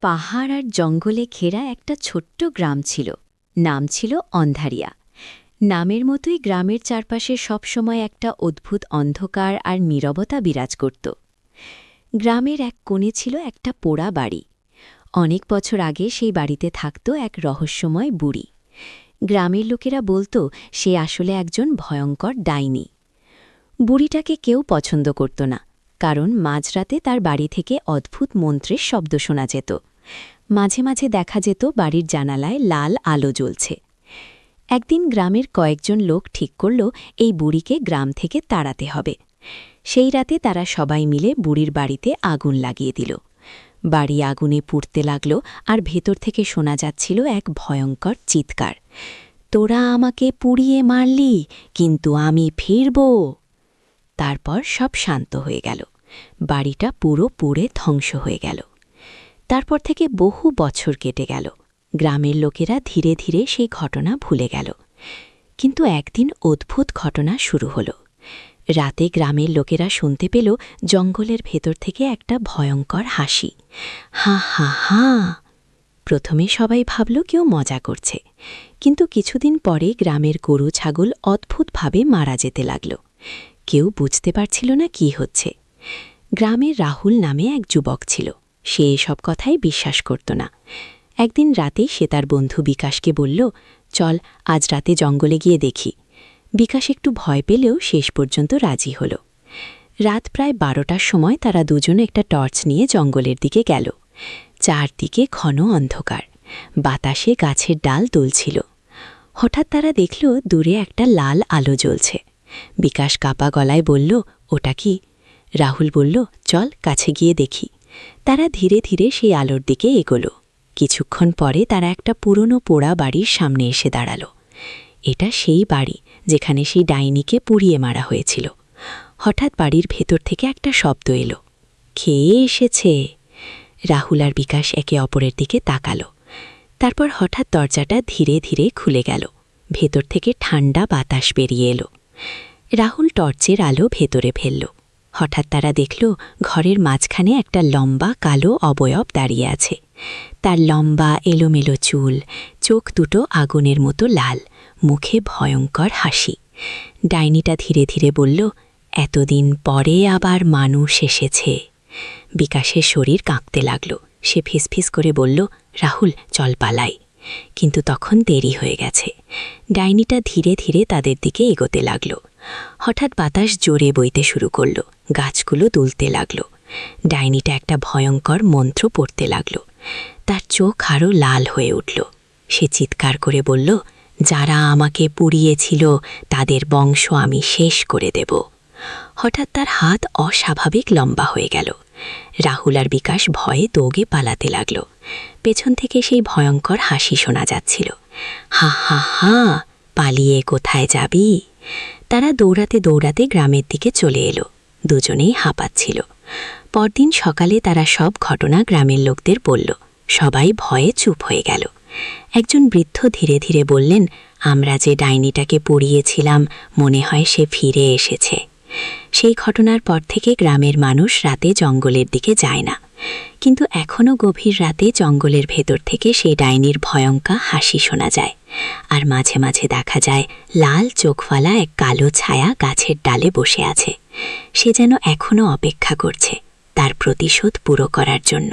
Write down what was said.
পাহাড় আর জঙ্গলে ঘেরা একটা ছোট্ট গ্রাম ছিল। নাম ছিল অন্ধারিয়া। নামের মতোই গ্রামের চারপাশে সবসময় একটা অদ্ভুত অন্ধকার আর নীরবতা বিরাজ করত। গ্রামের এক কোণে ছিল একটা পোড়া বাড়ি। অনেক বছর আগে সেই বাড়িতে থাকত এক রহস্যময় বুড়ি। গ্রামের লোকেরা বলতো সে আসলে একজন ভয়ঙ্কর ডাইনি। বুড়িটাকে কেউ পছন্দ করত না, কারণ মাঝরাতে তার বাড়ি থেকে অদ্ভুত মন্ত্রের শব্দ শোনা যেত। মাঝে মাঝে দেখা যেত বাড়ির জানালায় লাল আলো জ্বলছে। একদিন গ্রামের কয়েকজন লোক ঠিক করল এই বুড়িকে গ্রাম থেকে তাড়াতে হবে। সেই রাতে তারা সবাই মিলে বুড়ির বাড়িতে আগুন লাগিয়ে দিল। বাড়ি আগুনে পুড়তে লাগল, আর ভেতর থেকে শোনা যাচ্ছিল এক ভয়ঙ্কর চিৎকার, তোরা আমাকে পুড়িয়ে মারলি, কিন্তু আমি ফিরব। তারপর সব শান্ত হয়ে গেল। বাড়িটা পুরো পুড়ে ধ্বংস হয়ে গেল। তারপর থেকে বহু বছর কেটে গেল। গ্রামের লোকেরা ধীরে ধীরে সেই ঘটনা ভুলে গেল। কিন্তু একদিন অদ্ভুত ঘটনা শুরু হল। রাতে গ্রামের লোকেরা শুনতে পেল জঙ্গলের ভেতর থেকে একটা ভয়ঙ্কর হাসি, হা হা হা। প্রথমে সবাই ভাবল কেউ মজা করছে, কিন্তু কিছুদিন পরে গ্রামের গরু ছাগল অদ্ভুতভাবে মারা যেতে লাগল। কেউ বুঝতে পারছিল না কি হচ্ছে। গ্রামের রাহুল নামে এক যুবক ছিল। সে এসব কথাই বিশ্বাস করত না। একদিন রাতে সে তার বন্ধু বিকাশকে বলল, চল আজ রাতে জঙ্গলে গিয়ে দেখি। বিকাশ একটু ভয় পেলেও শেষ পর্যন্ত রাজি হল। রাত প্রায় 12টার সময় তারা দুজনে একটা টর্চ নিয়ে জঙ্গলের দিকে গেল। চারদিকে ঘন অন্ধকার, বাতাসে গাছের ডাল দুলছিল। হঠাৎ তারা দেখল দূরে একটা লাল আলো জ্বলছে। বিকাশ কাপা গলায় বলল, ওটা কি? রাহুল বলল, চল কাছে গিয়ে দেখি। তারা ধীরে ধীরে সেই আলোর দিকে এগোল। কিছুক্ষণ পরে তারা একটা পুরনো পোড়া বাড়ির সামনে এসে দাঁড়াল। এটা সেই বাড়ি যেখানে সেই ডাইনিকে পুড়িয়ে মারা হয়েছিল। হঠাৎ বাড়ির ভেতর থেকে একটা শব্দ এলো, খেয়ে এসেছে। রাহুল আর বিকাশ একে অপরের দিকে তাকালো। তারপর হঠাৎ দরজাটা ধীরে ধীরে খুলে গেল। ভেতর থেকে ঠান্ডা বাতাস বেরিয়ে এলো। রাহুল টর্চের আলো ভেতরে ফেলল। হঠাৎ তারা দেখল ঘরের মাঝখানে একটা লম্বা কালো অবয়ব দাঁড়িয়ে আছে। তার লম্বা এলোমেলো চুল, চোখ দুটো আগুনের মতো লাল, মুখে ভয়ঙ্কর হাসি। ডাইনিটা ধীরে ধীরে বলল, এতদিন পরে আবার মানুষ এসেছে। বিকাশের শরীর কাঁপতে লাগল। সে ফিসফিস করে বলল, রাহুল চল পালাই। কিন্তু তখন দেরি হয়ে গেছে। ডাইনিটা ধীরে ধীরে তাদের দিকে এগোতে লাগল। হঠাৎ বাতাস জোরে বইতে শুরু করল, গাছগুলো দুলতে লাগল। ডাইনিটা একটা ভয়ঙ্কর মন্ত্র পড়তে লাগল। তার চোখ আরও লাল হয়ে উঠল। সে চিৎকার করে বলল, যারা আমাকে পুড়িয়েছিল তাদের বংশ আমি শেষ করে দেব। হঠাৎ তার হাত অস্বাভাবিক লম্বা হয়ে গেল। রাহুল আর বিকাশ ভয়ে দৌড়ে পালাতে লাগল। পেছন থেকে সেই ভয়ঙ্কর হাসি শোনা যাচ্ছিল, হা হা হা, পালিয়ে কোথায় যাবি? তারা দৌড়াতে দৌড়াতে গ্রামের দিকে চলে এলো। দুজনেই হাঁপাচ্ছিল। পরদিন সকালে তারা সব ঘটনা গ্রামের লোকদের বলল। সবাই ভয়ে চুপ হয়ে গেল। একজন বৃদ্ধ ধীরে ধীরে বললেন, আমরা যে ডাইনিটাকে পুড়িয়েছিলাম মনে হয় সে ফিরে এসেছে। সেই ঘটনার পর থেকে গ্রামের মানুষ রাতে জঙ্গলের দিকে যায় না। কিন্তু এখনও গভীর রাতে জঙ্গলের ভেতর থেকে সেই ডাইনির ভয়ঙ্কর হাসি শোনা যায়। আর মাঝে মাঝে দেখা যায় লাল চোখওয়ালা এক কালো ছায়া গাছের ডালে বসে আছে। সে যেন এখনও অপেক্ষা করছে তার প্রতিশোধ পুরো করার জন্য।